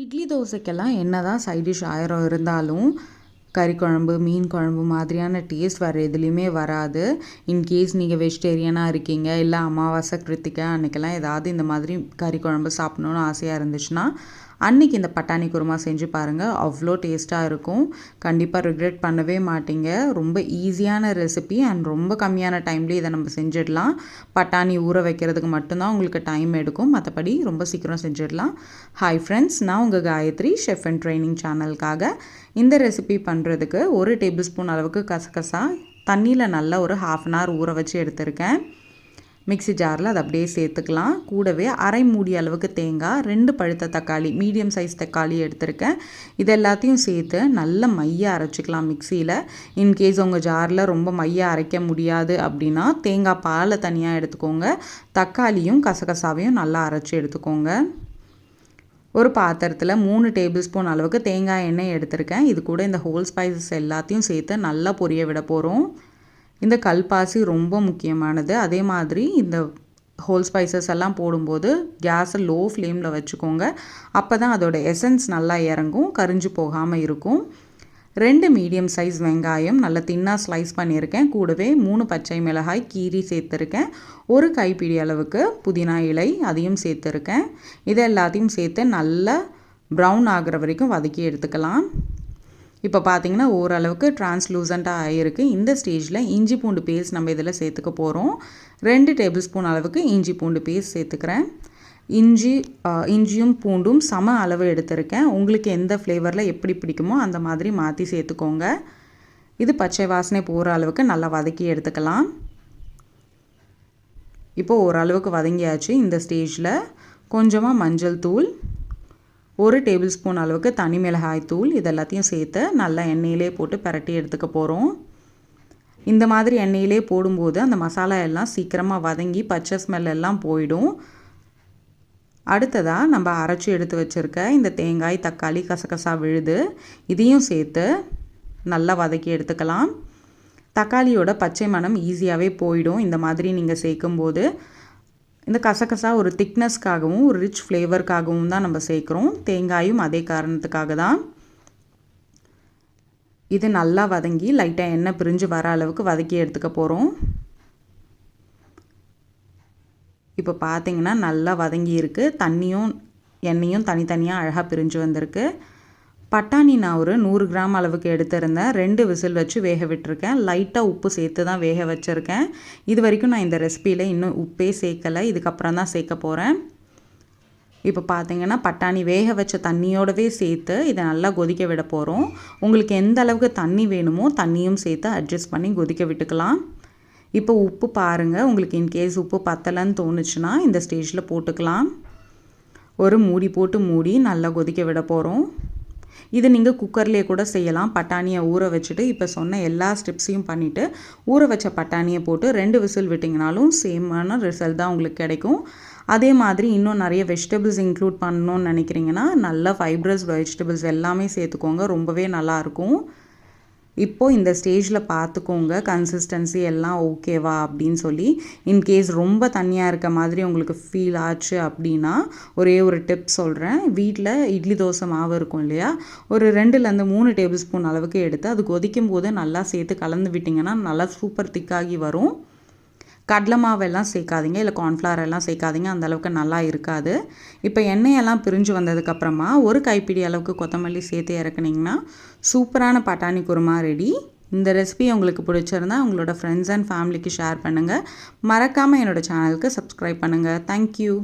இட்லி தோசைக்கெல்லாம் என்னதான் side dish 1000 இருந்தாலும் கறி குழம்பு, மீன் குழம்பு மாதிரியான டேஸ்ட் வேறு எதுலேயுமே வராது. இன்கேஸ் நீங்கள் வெஜிடேரியனாக இருக்கீங்க, இல்லை அமாவாசை கிருத்திகை அன்றைக்கெல்லாம் ஏதாவது இந்த மாதிரி கறி குழம்பு சாப்பிட்ணுன்னு ஆசையாக இருந்துச்சுன்னா அன்றைக்கி இந்த பட்டாணி குருமா செஞ்சு பாருங்கள். அவ்வளோ டேஸ்ட்டாக இருக்கும். கண்டிப்பாக ரிக்ரெட் பண்ணவே மாட்டீங்க. ரொம்ப ஈஸியான ரெசிபி அண்ட் ரொம்ப கம்மியான டைம்லேயே இதை நம்ம செஞ்சிடலாம். பட்டாணி ஊற வைக்கிறதுக்கு மட்டும்தான் உங்களுக்கு டைம் எடுக்கும், மற்றபடி ரொம்ப சீக்கிரம் செஞ்சிடலாம். ஹாய் ஃப்ரெண்ட்ஸ், நான் உங்கள் காயத்ரி, ஷெஃப் அண்ட் ட்ரைனிங் சேனலுக்காக இந்த ரெசிபி பண்ணுறதுக்கு 1 டேபிள் ஸ்பூன் அளவுக்கு கசகசா தண்ணியில் நல்லா ஒரு 1/2 அன் ஹவர் ஊற வச்சு எடுத்திருக்கேன். மிக்ஸி ஜாரில் அதை அப்படியே சேர்த்துக்கலாம். கூடவே அரை மூடி அளவுக்கு தேங்காய், 2 பழுத்த தக்காளி, மீடியம் சைஸ் தக்காளி எடுத்திருக்கேன். இது எல்லாத்தையும் சேர்த்து நல்லா மையாக அரைச்சிக்கலாம் மிக்சியில். இன்கேஸ் உங்கள் ஜாரில் ரொம்ப மையாக அரைக்க முடியாது அப்படின்னா தேங்காய் பாலை தனியாக எடுத்துக்கோங்க. தக்காளியும் கசகசாவையும் நல்லா அரைச்சி எடுத்துக்கோங்க. ஒரு பாத்திரத்தில் 3 டேபிள் ஸ்பூன் அளவுக்கு தேங்காய் எண்ணெய் எடுத்திருக்கேன். இது கூட இந்த ஹோல் ஸ்பைசஸ் எல்லாத்தையும் சேர்த்து நல்லா பொரிய விட போகிறோம். இந்த கல்பாசி ரொம்ப முக்கியமானது. அதே மாதிரி இந்த ஹோல் ஸ்பைசஸ் எல்லாம் போடும்போது கேஸை லோ ஃப்ளேமில் வச்சுக்கோங்க. அப்போ தான் அதோட எசன்ஸ் நல்லா இறங்கும், கரிஞ்சு போகாமல் இருக்கும். 2 மீடியம் சைஸ் வெங்காயம் நல்லா தின்னாக ஸ்லைஸ் பண்ணியிருக்கேன். கூடவே 3 பச்சை மிளகாய் கீரி சேர்த்துருக்கேன். 1 கைப்பிடி அளவுக்கு புதினா இலை அதையும் சேர்த்துருக்கேன். இது எல்லாத்தையும் சேர்த்து நல்லா ப்ரௌன் ஆகிற வரைக்கும் வதக்கி எடுத்துக்கலாம். இப்போ பார்த்தீங்கன்னா ஓரளவுக்கு டிரான்ஸ்லூசண்ட்டாக ஆகிருக்கு. இந்த ஸ்டேஜில் இஞ்சி பூண்டு பேஸ்ட் நம்ம இதில் சேர்த்துக்க போகிறோம். 2 டேபிள் ஸ்பூன் அளவுக்கு இஞ்சி பூண்டு பேஸ்ட் சேர்த்துக்கிறேன். இஞ்சியும் பூண்டும் சம அளவு எடுத்திருக்கேன். உங்களுக்கு எந்த ஃப்ளேவரில் எப்படி பிடிக்குமோ அந்த மாதிரி மாற்றி சேர்த்துக்கோங்க. இது பச்சை வாசனை போகிற அளவுக்கு நல்லா வதக்கி எடுத்துக்கலாம். இப்போது ஓரளவுக்கு வதங்கியாச்சு. இந்த ஸ்டேஜில் கொஞ்சமாக மஞ்சள் தூள், 1 டேபிள் ஸ்பூன் அளவுக்கு தனி மிளகாய் தூள், இது எல்லாத்தையும் சேர்த்து நல்லா எண்ணெயிலே போட்டு பரட்டி எடுத்துக்க போகிறோம். இந்த மாதிரி எண்ணெயிலே போடும்போது அந்த மசாலா எல்லாம் சீக்கிரமாக வதங்கி பச்சை ஸ்மெல் எல்லாம் போயிடும். அடுத்ததாக நம்ம அரைச்சி எடுத்து வச்சுருக்க இந்த தேங்காய், தக்காளி, கசகசா விழுது இதையும் சேர்த்து நல்லா வதக்கி எடுத்துக்கலாம். தக்காளியோட பச்சை மணம் ஈஸியாகவே போயிடும் இந்த மாதிரி நீங்கள் சேர்க்கும்போது. இந்த கசகசா ஒரு திக்னஸ்க்காகவும் ஒரு ரிச் ஃப்ளேவருக்காகவும் தான் நம்ம சேர்க்குறோம். தேங்காயும் அதே காரணத்துக்காக தான். இது நல்லா வதங்கி லைட்டாக எண்ணெய் பிரிஞ்சு வர அளவுக்கு வதக்கி எடுத்துக்க போகிறோம். இப்போ பார்த்தீங்கன்னா நல்லா வதங்கி இருக்குது. தண்ணியும் எண்ணெயும் தனித்தனியாக அழகாக பிரிஞ்சு வந்திருக்கு. பட்டாணி நான் ஒரு 100 கிராம் அளவுக்கு எடுத்திருந்தேன். 2 விசில் வச்சு வேக விட்டுருக்கேன். லைட்டாக உப்பு சேர்த்து தான் வேக வச்சுருக்கேன். இது வரைக்கும் நான் இந்த ரெசிப்பியில் இன்னும் உப்பே சேர்க்கலை, இதுக்கப்புறம் தான் சேர்க்க போகிறேன். இப்போ பார்த்தீங்கன்னா பட்டாணி வேக வச்ச தண்ணியோடவே சேர்த்து இதை நல்லா கொதிக்க விட போகிறோம். உங்களுக்கு எந்த அளவுக்கு தண்ணி வேணுமோ தண்ணியும் சேர்த்து அட்ஜஸ்ட் பண்ணி கொதிக்க விட்டுக்கலாம். இப்போ உப்பு பாருங்கள். உங்களுக்கு இன்கேஸ் உப்பு பத்தலைன்னு தோணுச்சுன்னா இந்த ஸ்டேஜில் போட்டுக்கலாம். ஒரு மூடி போட்டு மூடி நல்லா கொதிக்க விட போகிறோம். இது நீங்கள் குக்கர்லேயே கூட செய்யலாம். பட்டாணியை ஊற வச்சுட்டு இப்போ சொன்ன எல்லா ஸ்டெப்ஸையும் பண்ணிவிட்டு ஊற வச்ச பட்டாணியை போட்டு 2 விசில் விட்டிங்கனாலும் சேமான ரிசல்ட் தான் உங்களுக்கு கிடைக்கும். அதே மாதிரி இன்னும் நிறைய வெஜிடபிள்ஸ் இன்க்ளூட் பண்ணணும்னு நினைக்கிறீங்கன்னா நல்லா ஃபைப்ரஸ் வெஜிடபிள்ஸ் எல்லாமே சேர்த்துக்கோங்க. ரொம்பவே நல்லாயிருக்கும். இப்போது இந்த ஸ்டேஜில் பார்த்துக்கோங்க கன்சிஸ்டன்சி எல்லாம் ஓகேவா அப்படின்னு சொல்லி. இன்கேஸ் ரொம்ப தண்ணியாக இருக்க மாதிரி உங்களுக்கு ஃபீல் ஆச்சு அப்படின்னா ஒரே ஒரு டிப் சொல்கிறேன். வீட்டில் இட்லி தோசை மாவு இருக்கும் இல்லையா, ஒரு 2லேருந்து 3 டேபிள் ஸ்பூன் அளவுக்கு எடுத்து அது கொதிக்கும் போது நல்லா சேர்த்து கலந்து விட்டிங்கன்னா நல்லா சூப்பர் திக்காகி வரும். கடலை மாவெல்லாம் சேர்க்காதீங்க, இல்லை கார்ன்ஃப்ளவர் எல்லாம் சேர்க்காதீங்க, அந்தளவுக்கு நல்லா இருக்காது. இப்போ எண்ணெயெல்லாம் பிரிஞ்சு வந்ததுக்கப்புறமா 1 கைப்பிடி அளவுக்கு கொத்தமல்லி சேர்த்து இறக்குனிங்கன்னா சூப்பரான பட்டாணி குருமா ரெடி. இந்த ரெசிபி உங்களுக்கு பிடிச்சிருந்தா உங்களோட ஃப்ரெண்ட்ஸ் அண்ட் ஃபேமிலிக்கு ஷேர் பண்ணுங்கள். மறக்காமல் என்னோடய சேனலுக்கு சப்ஸ்கிரைப் பண்ணுங்கள். தேங்க்யூ.